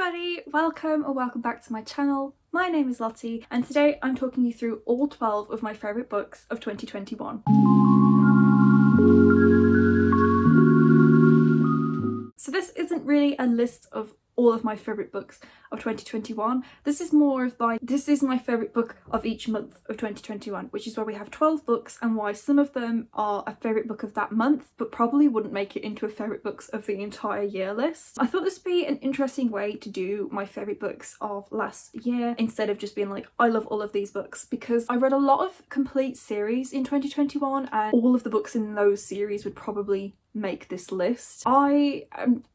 everybody, welcome or welcome back to my channel. My name is Lottie and today I'm talking you through all 12 of my favourite books of 2021. So this isn't really a list of all of my favourite books of 2021. This is more of like, this is my favourite book of each month of 2021, which is where we have 12 books and why some of them are a favourite book of that month but probably wouldn't make it into a favourite books of the entire year list. I thought this would be an interesting way to do my favourite books of last year instead of just being like, I love all of these books, because I read a lot of complete series in 2021 and all of the books in those series would probably make this list. I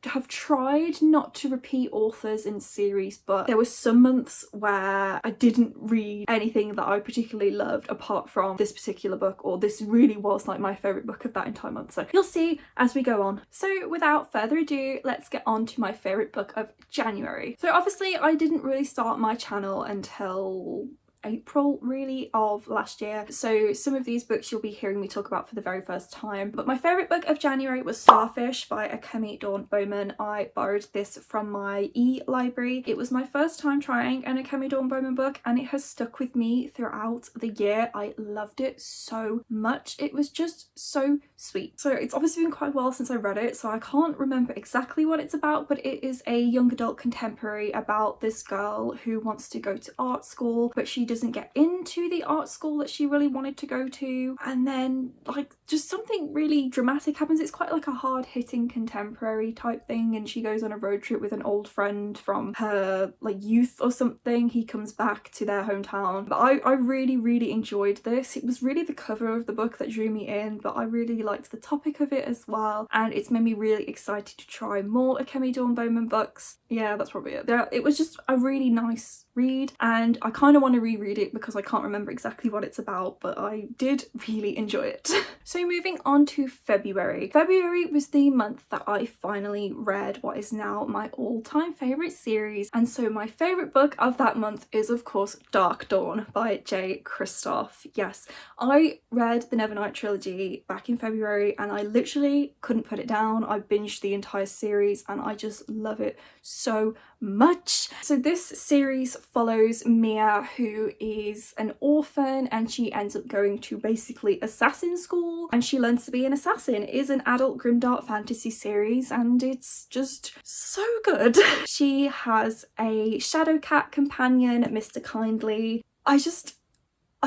have tried not to repeat authors in series, but there were some months where I didn't read anything that I particularly loved apart from this particular book, or this really was like my favourite book of that entire month. So you'll see as we go on. So without further ado, let's get on to my favourite book of January. So obviously I didn't really start my channel until April really of last year, so some of these books you'll be hearing me talk about for the very first time. But my favourite book of January was Starfish by Akemi Dawn Bowman. I borrowed this from my e-library. It was my first time trying an Akemi Dawn Bowman book and it has stuck with me throughout the year. I loved it so much. It was just so sweet. So it's obviously been quite a while since I read it, so I can't remember exactly what it's about, but it is a young adult contemporary about this girl who wants to go to art school, but she doesn't get into the art school that she really wanted to go to, and then like just something really dramatic happens. It's quite like a hard-hitting contemporary type thing, and she goes on a road trip with an old friend from her like youth or something. He comes back to their hometown. But I really enjoyed this. It was really the cover of the book that drew me in, but I really liked the topic of it as well, and it's made me really excited to try more Akemi Dawn Bowman books. Yeah, that's probably it. It was just a really nice read, and I kind of want to reread it because I can't remember exactly what it's about, but I did really enjoy it. So moving on to February. February was the month that I finally read what is now my all-time favourite series, and so my favourite book of that month is of course Dark Dawn by Jay Kristoff. Yes, I read the Nevernight trilogy back in February and I literally couldn't put it down. I binged the entire series and I just love it so much. So this series follows Mia, who is an orphan, and she ends up going to basically assassin school and she learns to be an assassin. It is an adult grimdark fantasy series and it's just so good. She has a shadow cat companion, Mr. Kindly. I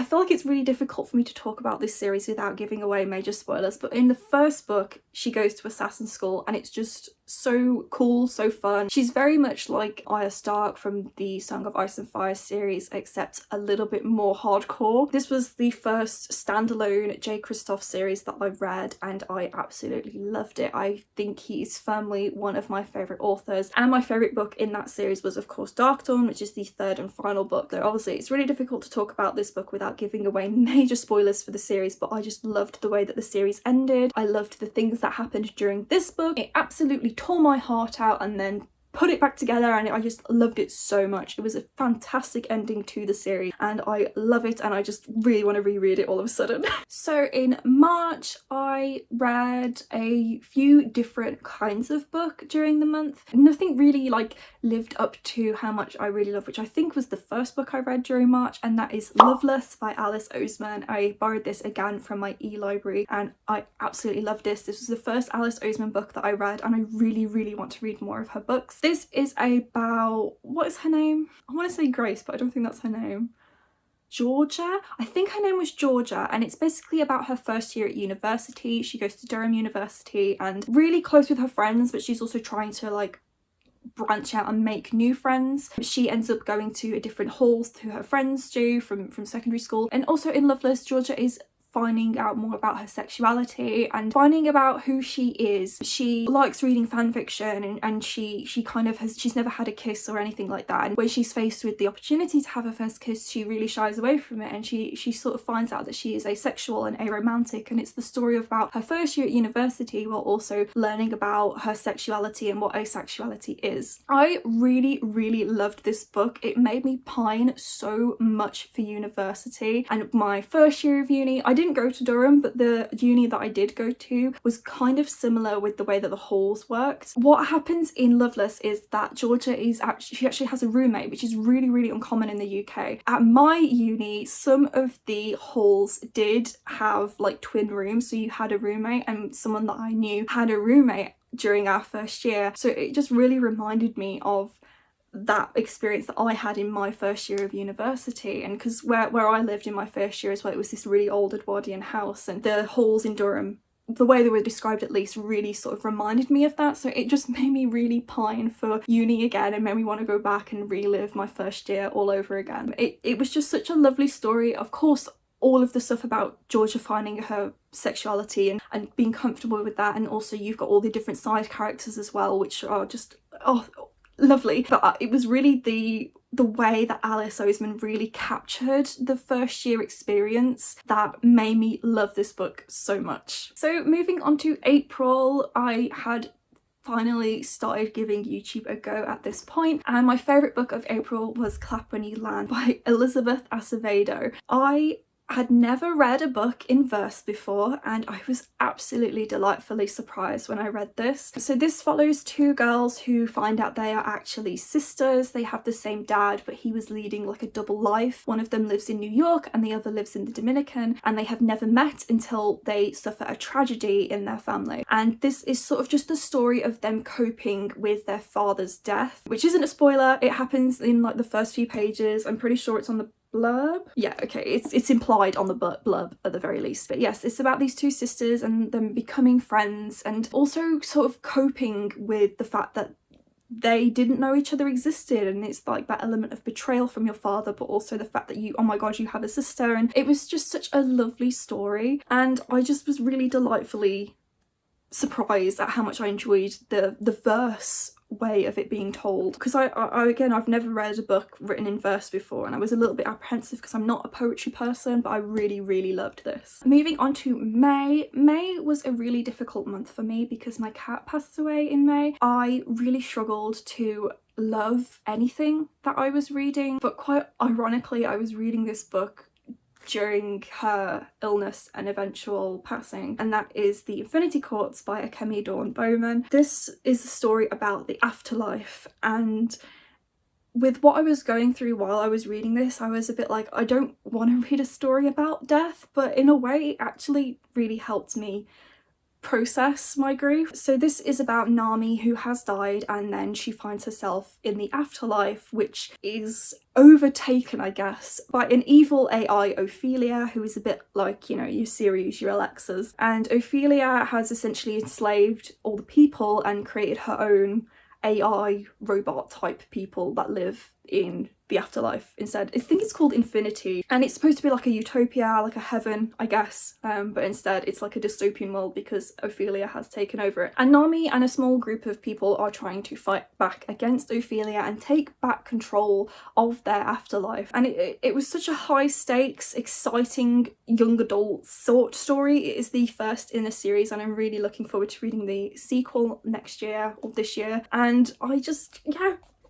feel like it's really difficult for me to talk about this series without giving away major spoilers, but in the first book she goes to assassin school and it's just so cool, so fun. She's very much like Arya Stark from the Song of Ice and Fire series, except a little bit more hardcore. This was the first standalone Jay Kristoff series that I've read and I absolutely loved it. I think he's firmly one of my favourite authors, and my favourite book in that series was of course Dark Dawn, which is the third and final book. So obviously it's really difficult to talk about this book without giving away major spoilers for the series, but I just loved the way that the series ended. I loved the things that happened during this book. It absolutely tore my heart out and then put it back together, and I just loved it so much. It was a fantastic ending to the series and I love it, and I just really want to reread it all of a sudden. So in March I read a few different kinds of book during the month. Nothing really like lived up to how much I really love, which I think was the first book I read during March, and that is Loveless by Alice Oseman. I borrowed this again from my e-library and I absolutely loved this. This was the first Alice Oseman book that I read and I really want to read more of her books. This is about, what is her name? I want to say Grace, but I don't think that's her name. Georgia? I think her name was Georgia, and it's basically about her first year at university. She goes to Durham University and really close with her friends, but she's also trying to like branch out and make new friends. She ends up going to a different halls to her friends do from secondary school. And also in Loveless, Georgia is finding out more about her sexuality and finding about who she is. She likes reading fan fiction and she kind of she's never had a kiss or anything like that, and when she's faced with the opportunity to have her first kiss she really shies away from it, and she sort of finds out that she is asexual and aromantic, and it's the story about her first year at university while also learning about her sexuality and what asexuality is. I really loved this book. It made me pine so much for university and my first year of uni. I didn't didn't go to Durham, but the uni that I did go to was kind of similar with the way that the halls worked. What happens in Loveless is that Georgia she actually has a roommate, which is really, really uncommon in the UK. At my uni, some of the halls did have like twin rooms, so you had a roommate, and someone that I knew had a roommate during our first year. So it just really reminded me of that experience that I had in my first year of university. And because where I lived in my first year as well, it was this really old Edwardian house, and the halls in Durham, the way they were described at least, really sort of reminded me of that. So it just made me really pine for uni again and made me want to go back and relive my first year all over again. It was just such a lovely story. Of course, all of the stuff about Georgia finding her sexuality and being comfortable with that, and also you've got all the different side characters as well, which are just lovely. But it was really the way that Alice Oseman really captured the first year experience that made me love this book so much. So moving on to April, I had finally started giving YouTube a go at this point, and my favourite book of April was Clap When You Land by Elizabeth Acevedo. I had never read a book in verse before, and I was absolutely delightfully surprised when I read this. So this follows two girls who find out they are actually sisters. They have the same dad, but he was leading like a double life. One of them lives in New York and the other lives in the Dominican, and they have never met until they suffer a tragedy in their family. And this is sort of just the story of them coping with their father's death, which isn't a spoiler. It happens in like the first few pages. I'm pretty sure it's on the blurb. Yeah, okay, it's implied on the blurb at the very least. But yes, it's about these two sisters and them becoming friends, and also sort of coping with the fact that they didn't know each other existed, and it's like that element of betrayal from your father, but also the fact that you, oh my god, you have a sister. And it was just such a lovely story, and I just was really delightfully surprised at how much I enjoyed the verse way of it being told, because I again, I've never read a book written in verse before, and I was a little bit apprehensive because I'm not a poetry person, but I really loved this. Moving on to May. May was a really difficult month for me because my cat passed away in May. I really struggled to love anything that I was reading, but quite ironically I was reading this book during her illness and eventual passing, and that is The Infinity Courts by Akemi Dawn Bowman. This is a story about the afterlife, and with what I was going through while I was reading this, I was a bit like, I don't want to read a story about death, but in a way it actually really helped me process my grief. So this is about Nami, who has died, and then she finds herself in the afterlife, which is overtaken, I guess, by an evil AI, Ophelia, who is a bit like, you know, your Sirius, your Alexas. And Ophelia has essentially enslaved all the people and created her own AI robot type people that live in the afterlife instead. I think it's called Infinity, and it's supposed to be like a utopia, like a heaven, I guess, but instead it's like a dystopian world because Ophelia has taken over it. And Nami and a small group of people are trying to fight back against Ophelia and take back control of their afterlife. And it was such a high stakes, exciting young adult sort story. It is the first in a series, and I'm really looking forward to reading the sequel next year or this year. And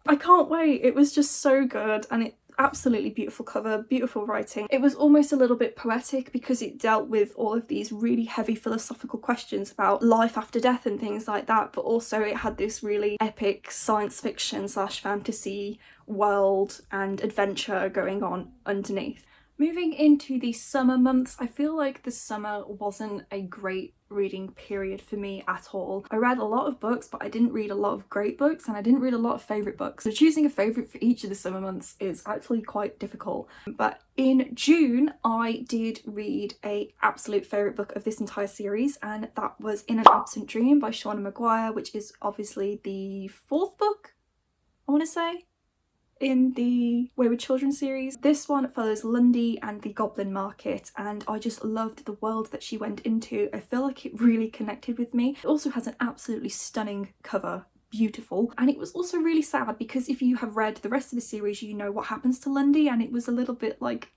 I can't wait. It was just so good, and it absolutely beautiful cover, beautiful writing. It was almost a little bit poetic because it dealt with all of these really heavy philosophical questions about life after death and things like that, but also it had this really epic science fiction / fantasy world and adventure going on underneath. Moving into the summer months, I feel like the summer wasn't a great reading period for me at all. I read a lot of books, but I didn't read a lot of great books, and I didn't read a lot of favourite books. So choosing a favourite for each of the summer months is actually quite difficult. But in June, I did read an absolute favourite book of this entire series, and that was In an Absent Dream by Shauna Maguire, which is obviously the fourth book, I want to say, in the Wayward Children series. This one follows Lundy and the Goblin Market, and I just loved the world that she went into. I feel like it really connected with me. It also has an absolutely stunning cover, beautiful, and it was also really sad because if you have read the rest of the series, you know what happens to Lundy, and it was a little bit like,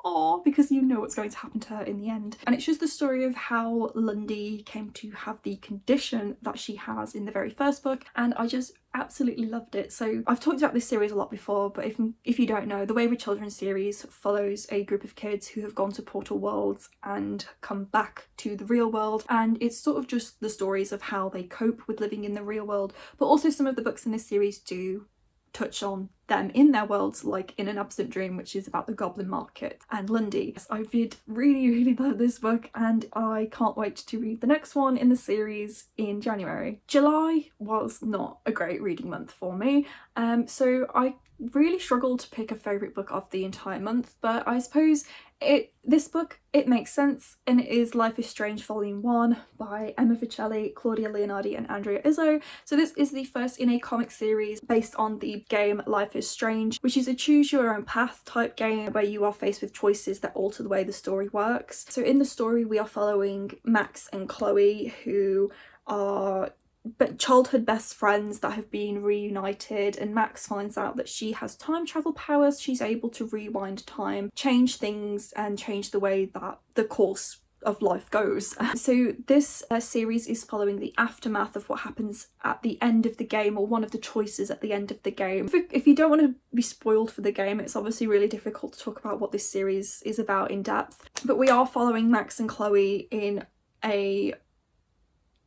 oh, because you know what's going to happen to her in the end. And it's just the story of how Lundy came to have the condition that she has in the very first book, and I just absolutely loved it. So I've talked about this series a lot before, but if you don't know, the Wayward Children series follows a group of kids who have gone to Portal Worlds and come back to the real world, and it's sort of just the stories of how they cope with living in the real world, but also some of the books in this series do touch on them in their worlds, like In an Absent Dream, which is about the Goblin Market, and Lundy. I did really love this book, and I can't wait to read the next one in the series in January. July was not a great reading month for me, so I really struggled to pick a favourite book of the entire month, but I suppose this book, it makes sense, and it is Life is Strange Volume 1 by Emma Vicelli, Claudia Leonardi and Andrea Izzo. So this is the first in a comic series based on the game Life is Strange, which is a choose your own path type game where you are faced with choices that alter the way the story works. So in the story we are following Max and Chloe, who are childhood best friends that have been reunited, and Max finds out that she has time travel powers. She's able to rewind time, change things, and change the way that the course of life goes. So this series is following the aftermath of what happens at the end of the game, or one of the choices at the end of the game. If you don't want to be spoiled for the game, it's obviously really difficult to talk about what this series is about in depth, but we are following Max and Chloe in a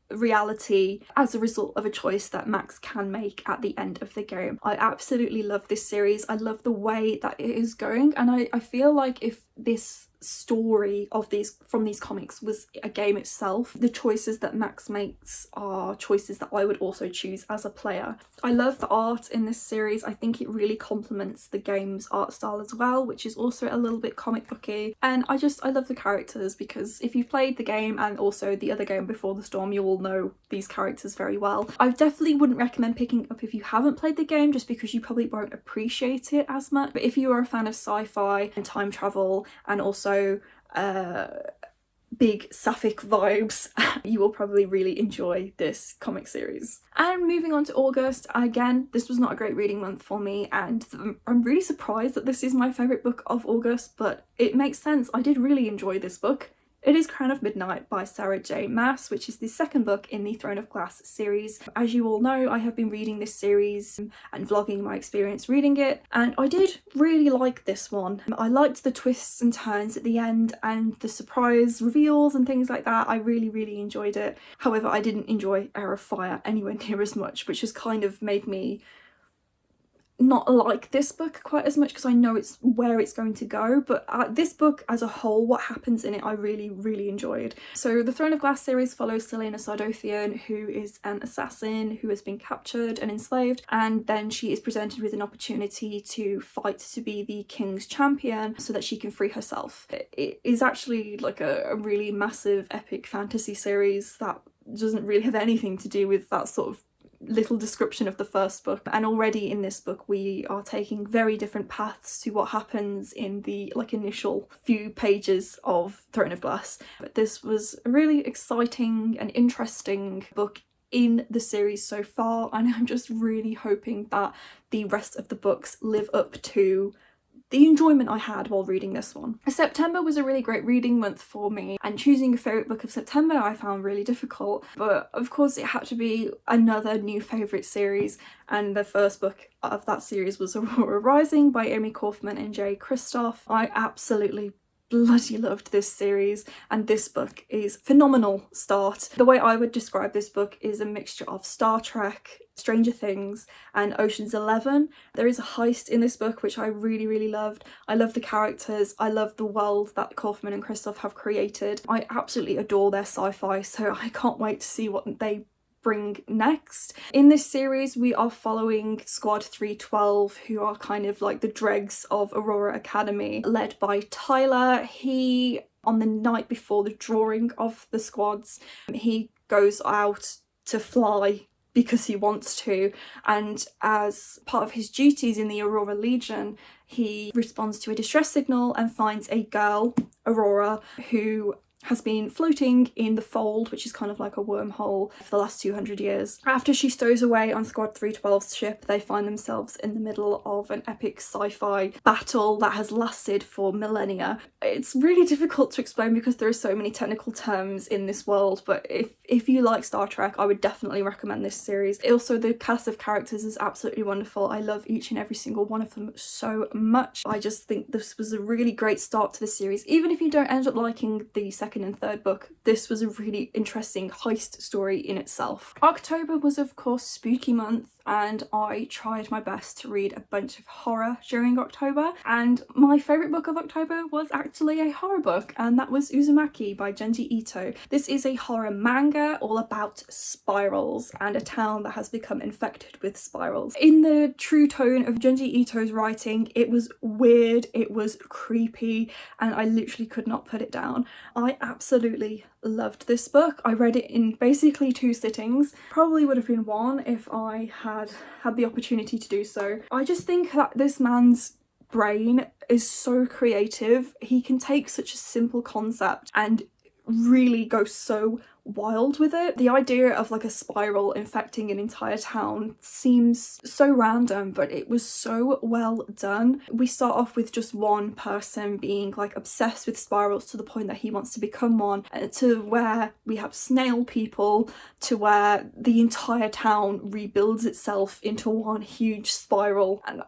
reality as a result of a choice that Max can make at the end of the game. I absolutely love this series. I love the way that it is going, and I feel like if this story of from these comics was a game itself, the choices that Max makes are choices that I would also choose as a player. I love the art in this series. I think it really complements the game's art style as well, which is also a little bit comic booky, and I love the characters, because if you've played the game and also the other game Before the Storm, you all know these characters very well. I definitely wouldn't recommend picking it up if you haven't played the game, just because you probably won't appreciate it as much, but if you are a fan of sci-fi and time travel and also big sapphic vibes, you will probably really enjoy this comic series. And moving on to August, again, this was not a great reading month for me, and I'm really surprised that this is my favourite book of August, but it makes sense. I did really enjoy this book. It is Crown of Midnight by Sarah J Maas, which is the second book in the Throne of Glass series. As you all know, I have been reading this series and vlogging my experience reading it, and I did really like this one. I liked the twists and turns at the end and the surprise reveals and things like that. I really enjoyed it. However, I didn't enjoy Heir of Fire anywhere near as much, which has kind of made me not like this book quite as much, because I know it's where it's going to go, but this book as a whole, what happens in it, I really enjoyed. So the Throne of Glass series follows Selena Sardothian, who is an assassin who has been captured and enslaved, and then she is presented with an opportunity to fight to be the king's champion so that she can free herself. It is actually like a really massive epic fantasy series that doesn't really have anything to do with that sort of little description of the first book, and already in this book we are taking very different paths to what happens in the initial few pages of Throne of Glass. But this was a really exciting and interesting book in the series so far, and I'm just really hoping that the rest of the books live up to the enjoyment I had while reading this one. September was a really great reading month for me, and choosing a favourite book of September I found really difficult, but of course it had to be another new favourite series, and the first book of that series was Aurora Rising by Amy Kaufman and Jay Kristoff. I absolutely bloody loved this series, and this book is phenomenal start. The way I would describe this book is a mixture of Star Trek, Stranger Things and Ocean's 11. There is a heist in this book which I really loved. I love the characters, I love the world that Kaufman and Kristoff have created. I absolutely adore their sci-fi, so I can't wait to see what they bring next. In this series we are following Squad 312, who are kind of like the dregs of Aurora Academy, led by Tyler. He, on the night before the drawing of the squads, he goes out to fly because he wants to, and as part of his duties in the Aurora Legion, he responds to a distress signal and finds a girl, Aurora, who has been floating in the Fold, which is kind of like a wormhole, for the last 200 years. After she stows away on Squad 312's ship, they find themselves in the middle of an epic sci-fi battle that has lasted for millennia. It's really difficult to explain because there are so many technical terms in this world, but if you like Star Trek, I would definitely recommend this series. Also, the cast of characters is absolutely wonderful. I love each and every single one of them so much. I just think this was a really great start to the series. Even if you don't end up liking the second and third book, this was a really interesting heist story in itself. October was of course spooky month, and I tried my best to read a bunch of horror during October, and my favourite book of October was actually a horror book, and that was Uzumaki by Junji Ito. This is a horror manga all about spirals and a town that has become infected with spirals. In the true tone of Junji Ito's writing, it was weird, it was creepy, and I literally could not put it down. I absolutely loved this book. I read it in basically 2 sittings. Probably would have been 1 if I had the opportunity to do so. I just think that this man's brain is so creative. He can take such a simple concept and really go so wild with it. The idea of like a spiral infecting an entire town seems so random, but it was so well done. We start off with just one person being like obsessed with spirals to the point that he wants to become one, to where we have snail people, to where the entire town rebuilds itself into one huge spiral, and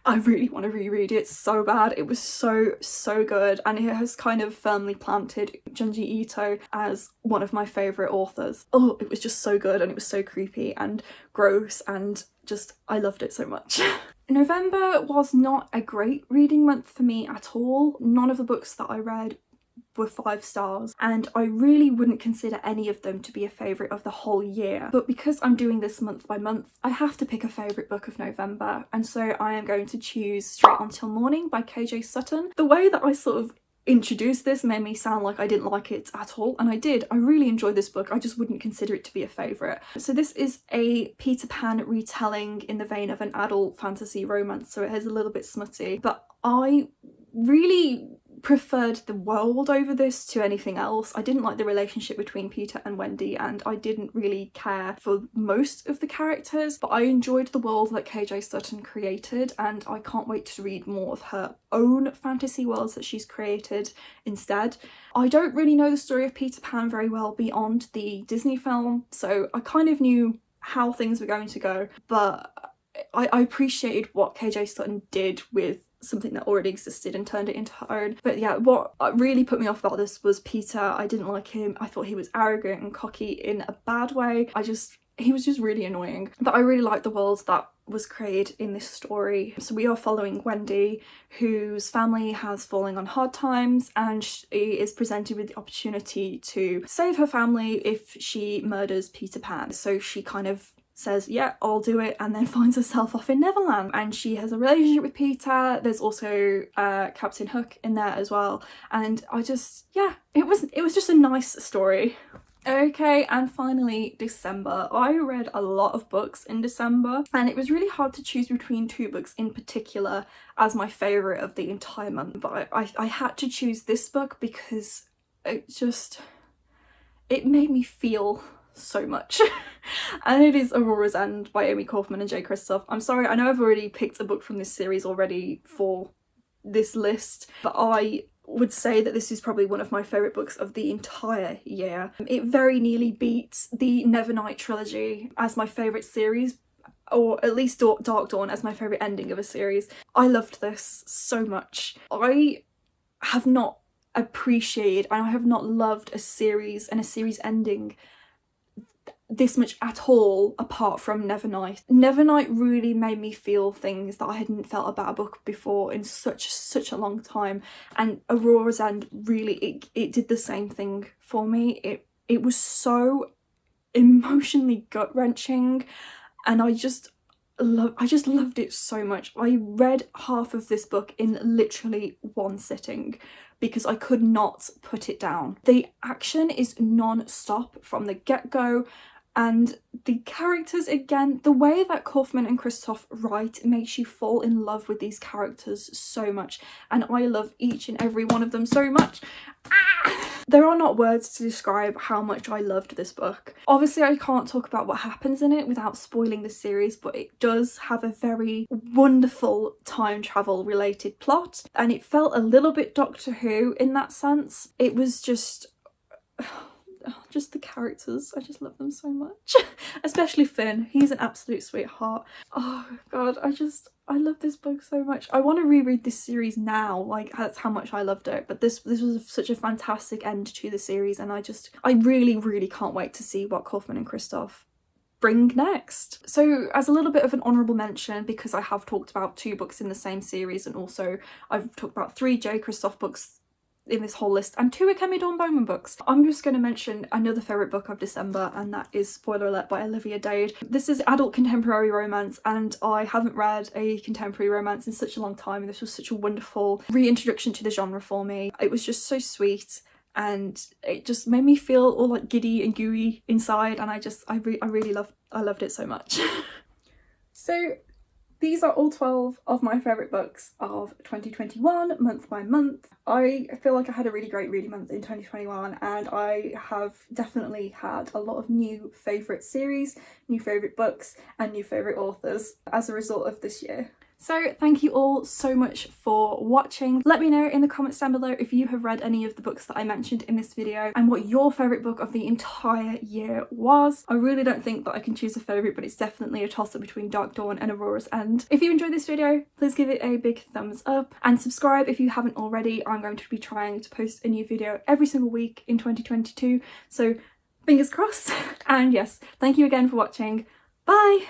I really want to reread it so bad. It was so good, and it has kind of firmly planted Junji Ito as one of my favourite authors. Oh, it was just so good, and it was so creepy and gross, and just I loved it so much. November was not a great reading month for me at all. None of the books that I read were 5 stars, and I really wouldn't consider any of them to be a favourite of the whole year. But because I'm doing this month by month, I have to pick a favourite book of November, and so I am going to choose Straight Until Morning by KJ Sutton. The way that I sort of introduced this made me sound like I didn't like it at all, and I did. I really enjoyed this book. I just wouldn't consider it to be a favourite. So this is a Peter Pan retelling in the vein of an adult fantasy romance, so it is a little bit smutty, but I really preferred the world over this to anything else. I didn't like the relationship between Peter and Wendy, and I didn't really care for most of the characters, but I enjoyed the world that KJ Sutton created, and I can't wait to read more of her own fantasy worlds that she's created instead. I don't really know the story of Peter Pan very well beyond the Disney film, so I kind of knew how things were going to go, but I appreciated what KJ Sutton did with something that already existed and turned it into her own. But yeah, what really put me off about this was Peter. I didn't like him. I thought he was arrogant and cocky in a bad way. He was just really annoying. But I really liked the world that was created in this story. So we are following Wendy, whose family has fallen on hard times, and she is presented with the opportunity to save her family if she murders Peter Pan. So she kind of says, yeah, I'll do it, and then finds herself off in Neverland, and she has a relationship with Peter. There's also Captain Hook in there as well, and it was just a nice story. Okay, and finally December. I read a lot of books in December, and it was really hard to choose between 2 books in particular as my favourite of the entire month, but I had to choose this book because it made me feel so much. And it is Aurora's End by Amy Kaufman and Jay Kristoff. I'm sorry, I know I've already picked a book from this series already for this list, but I would say that this is probably one of my favourite books of the entire year. It very nearly beats the Nevernight trilogy as my favourite series, or at least Dark Dawn as my favourite ending of a series. I loved this so much. I have not appreciated and I have not loved a series and a series ending this much at all apart from Nevernight. Nevernight really made me feel things that I hadn't felt about a book before in such a long time, and Aurora's End really it did the same thing for me. It was so emotionally gut-wrenching, and I just loved it so much. I read half of this book in literally 1 sitting because I could not put it down. The action is non-stop from the get-go, and the characters, again, the way that Kaufman and Kristoff write makes you fall in love with these characters so much, and I love each and every one of them so much. There are not words to describe how much I loved this book. Obviously I can't talk about what happens in it without spoiling the series, but it does have a very wonderful time travel related plot, and it felt a little bit Doctor Who in that sense. It was just the characters, I just love them so much. Especially Finn, he's an absolute sweetheart. Oh god, I love this book so much. I want to reread this series now, like that's how much I loved it. But this was such a fantastic end to the series, and I really can't wait to see what Kaufman and Christoph bring next. So as a little bit of an honourable mention, because I have talked about 2 books in the same series, and also I've talked about 3 J. Christoph books in this whole list and 2 Akemi Dawn Bowman books, I'm just going to mention another favourite book of December, and that is, spoiler alert, by Olivia Dade. This is adult contemporary romance, and I haven't read a contemporary romance in such a long time, and this was such a wonderful reintroduction to the genre for me. It was just so sweet, and it just made me feel all like giddy and gooey inside, and I really loved it so much. So these are all 12 of my favourite books of 2021, month by month. I feel like I had a really great reading month in 2021, and I have definitely had a lot of new favourite series, new favourite books and new favourite authors as a result of this year. So thank you all so much for watching. Let me know in the comments down below if you have read any of the books that I mentioned in this video and what your favourite book of the entire year was. I really don't think that I can choose a favourite, but it's definitely a toss-up between Dark Dawn and Aurora's End. If you enjoyed this video, please give it a big thumbs up and subscribe if you haven't already. I'm going to be trying to post a new video every single week in 2022, so fingers crossed. And yes, thank you again for watching. Bye!